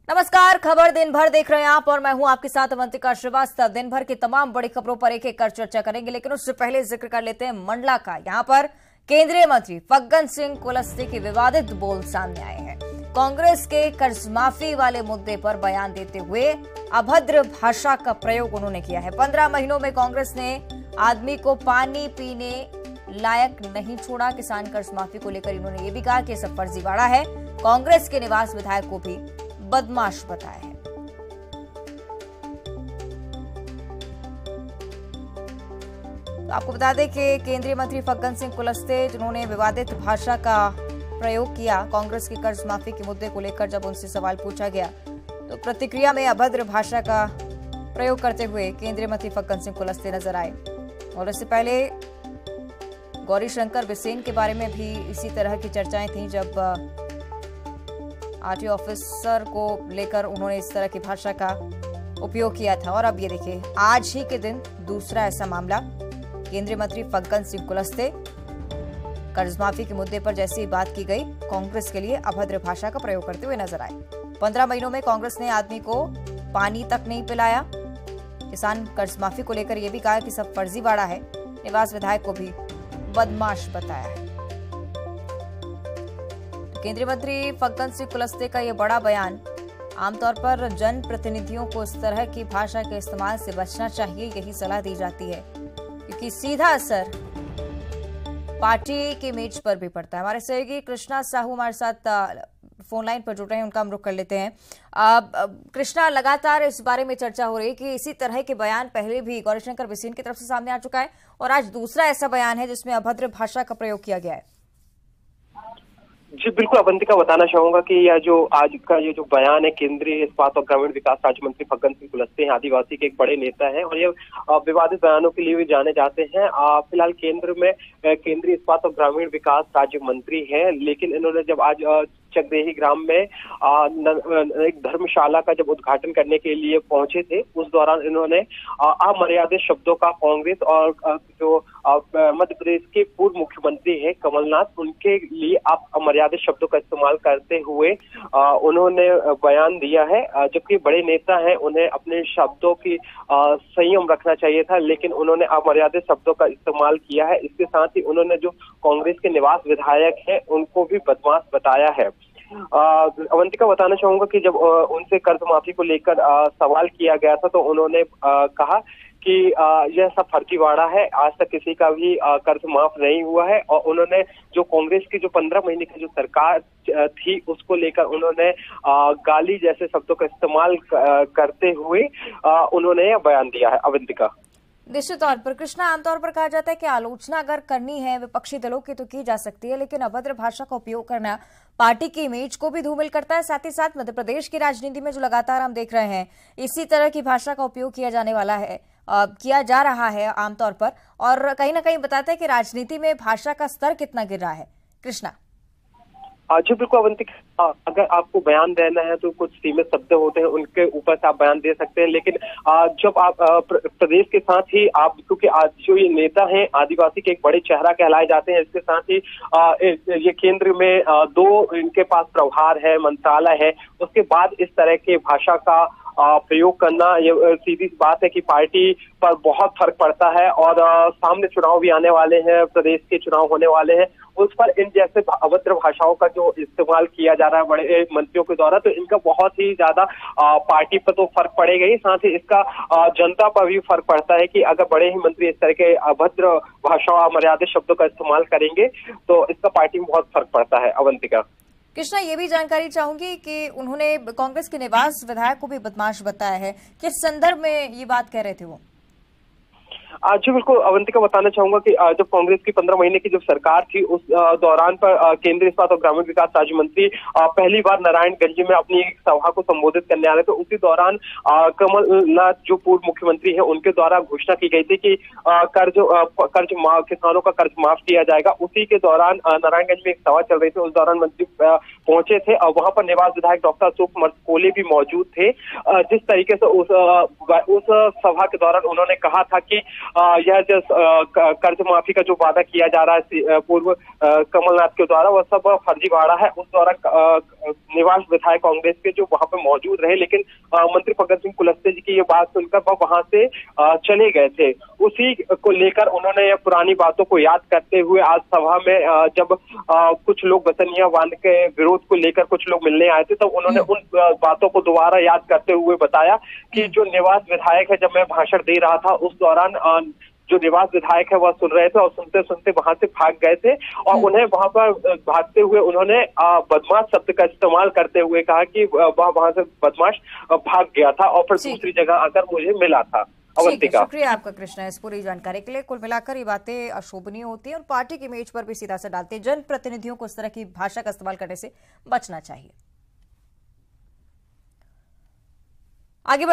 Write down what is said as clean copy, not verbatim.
नमस्कार, खबर दिन भर देख रहे हैं आप और मैं हूं आपके साथ अवंतिका श्रीवास्तव। दिन भर की तमाम बड़ी खबरों पर एक एक कर चर्चा करेंगे, लेकिन उससे पहले जिक्र कर लेते हैं मंडला का। यहां पर केंद्रीय मंत्री फग्गन सिंह कुलस्ते के विवादित बोल सामने आए हैं। कांग्रेस के कर्ज माफी वाले मुद्दे पर बयान देते हुए अभद्र भाषा का प्रयोग उन्होंने किया है। 15 महीनों में कांग्रेस ने आदमी को पानी पीने लायक नहीं छोड़ा। किसान कर्ज माफी को लेकर इन्होंने ये भी कहा कि सब फर्जीवाड़ा है। कांग्रेस के निवास विधायक को भी बदमाश बताया है। तो आपको बता दें कि केंद्रीय मंत्री फग्गन सिंह कुलस्ते, जिन्होंने विवादित भाषा का प्रयोग किया कांग्रेस की कर्ज माफी के मुद्दे को लेकर, जब उनसे सवाल पूछा गया तो प्रतिक्रिया में अभद्र भाषा का प्रयोग करते हुए केंद्रीय मंत्री फग्गन सिंह कुलस्ते नजर आए। और इससे पहले गौरीशंकर बिसेन के बारे में भी इसी तरह की चर्चाएं थी, जब आरटीओ ऑफिसर को लेकर उन्होंने इस तरह की भाषा का उपयोग किया था। और अब ये देखिए, आज ही के दिन दूसरा ऐसा मामला। केंद्रीय मंत्री फग्गन सिंह कुलस्ते कर्ज माफी के मुद्दे पर जैसी बात की गई, कांग्रेस के लिए अभद्र भाषा का प्रयोग करते हुए नजर आए। 15 महीनों में कांग्रेस ने आदमी को पानी तक नहीं पिलाया। किसान कर्ज माफी को लेकर यह भी कहा कि सब फर्जीवाड़ा है। निवास विधायक को भी बदमाश बताया है। केंद्रीय मंत्री फग्गन सिंह कुलस्ते का यह बड़ा बयान, आमतौर पर जनप्रतिनिधियों को इस तरह की भाषा के इस्तेमाल से बचना चाहिए, यही सलाह दी जाती है, क्योंकि सीधा असर पार्टी की इमेज पर भी पड़ता है। हमारे सहयोगी कृष्णा साहू हमारे साथ फोन लाइन पर जुड़ रहे हैं, उनका हम रुख कर लेते हैं। कृष्णा, लगातार इस बारे में चर्चा हो रही है कि इसी तरह के बयान पहले भी गौरीशंकर बिसेन की तरफ से सामने आ चुका है, और आज दूसरा ऐसा बयान है जिसमें अभद्र भाषा का प्रयोग किया गया है। जी बिल्कुल अवंतिका, बताना चाहूंगा कि यह जो आज का ये जो बयान है, केंद्रीय इस्पात और ग्रामीण विकास राज्य मंत्री फग्गन सिंह कुलस्ते हैं, आदिवासी के एक बड़े नेता हैं और ये विवादित बयानों के लिए भी जाने जाते हैं। फिलहाल केंद्र में केंद्रीय इस्पात और ग्रामीण विकास राज्य मंत्री हैं, लेकिन इन्होंने जब आज चकदेही ग्राम में एक धर्मशाला का जब उद्घाटन करने के लिए पहुंचे थे, उस दौरान इन्होंने अमर्यादित शब्दों का कांग्रेस और जो मध्य प्रदेश के पूर्व मुख्यमंत्री हैं कमलनाथ, उनके लिए आप अमर्यादित शब्दों का इस्तेमाल करते हुए उन्होंने बयान दिया है। जबकि बड़े नेता हैं, उन्हें अपने शब्दों की संयम रखना चाहिए था, लेकिन उन्होंने अमर्यादित शब्दों का इस्तेमाल किया है। इसके साथ ही उन्होंने जो कांग्रेस के निवास विधायक हैं उनको भी बदमाश बताया है। अवंतिका, बताना चाहूंगा कि जब उनसे कर्ज माफी को लेकर सवाल किया गया था तो उन्होंने कहा कि यह सब फर्जीवाड़ा है, आज तक किसी का भी कर्ज माफ नहीं हुआ है। और उन्होंने जो कांग्रेस की जो 15 महीने की जो सरकार थी उसको लेकर उन्होंने गाली जैसे शब्दों का इस्तेमाल करते हुए उन्होंने यह बयान दिया है। अवंतिका, निश्चित तौर पर कृष्णा, आमतौर पर कहा जाता है कि आलोचना अगर करनी है विपक्षी दलों की तो की जा सकती है, लेकिन अभद्र भाषा का उपयोग करना पार्टी की इमेज को भी धूमिल करता है। साथ ही साथ मध्य प्रदेश की राजनीति में जो लगातार हम देख रहे हैं, इसी तरह की भाषा का उपयोग किया जाने वाला है, किया जा रहा है आमतौर पर, और कहीं ना कहीं बताता है कि राजनीति में भाषा का स्तर कितना गिर रहा है। कृष्णा जी बिल्कुल अवंतिका, अगर आपको बयान देना है तो कुछ सीमित शब्द होते हैं, उनके ऊपर से आप बयान दे सकते हैं, लेकिन जब आप प्रदेश के साथ ही आप, क्योंकि आज जो ये नेता हैं आदिवासी के एक बड़े चेहरा कहलाए जाते हैं, इसके साथ ही ये केंद्र में 2 इनके पास प्रभार है, मंत्रालय है, उसके बाद इस तरह के भाषा का प्रयोग करना, ये सीधी बात है कि पार्टी पर बहुत फर्क पड़ता है। और सामने चुनाव भी आने वाले हैं, प्रदेश के चुनाव होने वाले हैं, उस पर इन जैसे अभद्र भाषाओं का जो इस्तेमाल किया जा रहा है बड़े मंत्रियों के द्वारा, तो इनका बहुत ही ज्यादा पार्टी पर तो फर्क पड़ेगा ही, साथ ही इसका जनता पर भी फर्क पड़ता है कि अगर बड़े ही मंत्री इस तरह के अभद्र भाषा, अमर्यादित शब्दों का इस्तेमाल करेंगे तो इसका पार्टी में बहुत फर्क पड़ता है। अवंतिका कृष्णा, ये भी जानकारी चाहूंगी कि उन्होंने कांग्रेस के निवास विधायक को भी बदमाश बताया है, किस संदर्भ में ये बात कह रहे थे वो? जी बिल्कुल अवंतिका, बताना चाहूंगा कि जब कांग्रेस की 15 महीने की जब सरकार थी उस दौरान पर केंद्रीय इस्पात और ग्रामीण विकास राज्य मंत्री पहली बार नारायणगंज में अपनी एक सभा को संबोधित करने आ रहे थे। उसी दौरान कमलनाथ जो पूर्व मुख्यमंत्री हैं उनके द्वारा घोषणा की गई थी कि किसानों का कर्ज माफ किया जाएगा। उसी के दौरान नारायणगंज में एक सभा चल रही थी, उस दौरान मंत्री पहुंचे थे और वहां पर निवास विधायक डॉक्टर अशोक मरकोले भी मौजूद थे। जिस तरीके से उस सभा के दौरान उन्होंने कहा था कि यह जो कर्ज माफी का जो वादा किया जा रहा है पूर्व कमलनाथ के द्वारा, वह सब फर्जीवाड़ा है। उस द्वारा निवास विधायक कांग्रेस के जो वहां पे मौजूद रहे, लेकिन मंत्री फग्गन सिंह कुलस्ते जी की ये बात सुनकर वह वहां से चले गए थे। उसी को लेकर उन्होंने पुरानी बातों को याद करते हुए आज सभा में जब कुछ लोग वतनिया बांध के विरोध को लेकर कुछ लोग मिलने आए थे, तो उन्होंने उन बातों को दोबारा याद करते हुए बताया कि जो निवास विधायक है, जब मैं भाषण दे रहा था उस दौरान जो निवास विधायक है वह सुन रहे थे और सुनते सुनते वहां से भाग गए थे। और उन्हें वहां पर भागते हुए उन्होंने बदमाश शब्द का इस्तेमाल करते हुए कहा कि वह वहां से बदमाश भाग गया था और फिर दूसरी जगह आकर मुझे मिला था। अवंतिका, शुक्रिया आपका कृष्णा इस पूरी जानकारी के लिए। कुल मिलाकर ये बातें अशोभनीय होती है और पार्टी की इमेज पर भी सीधा असर डालती है। जनप्रतिनिधियों को इस तरह की भाषा का इस्तेमाल करने से बचना चाहिए। आगे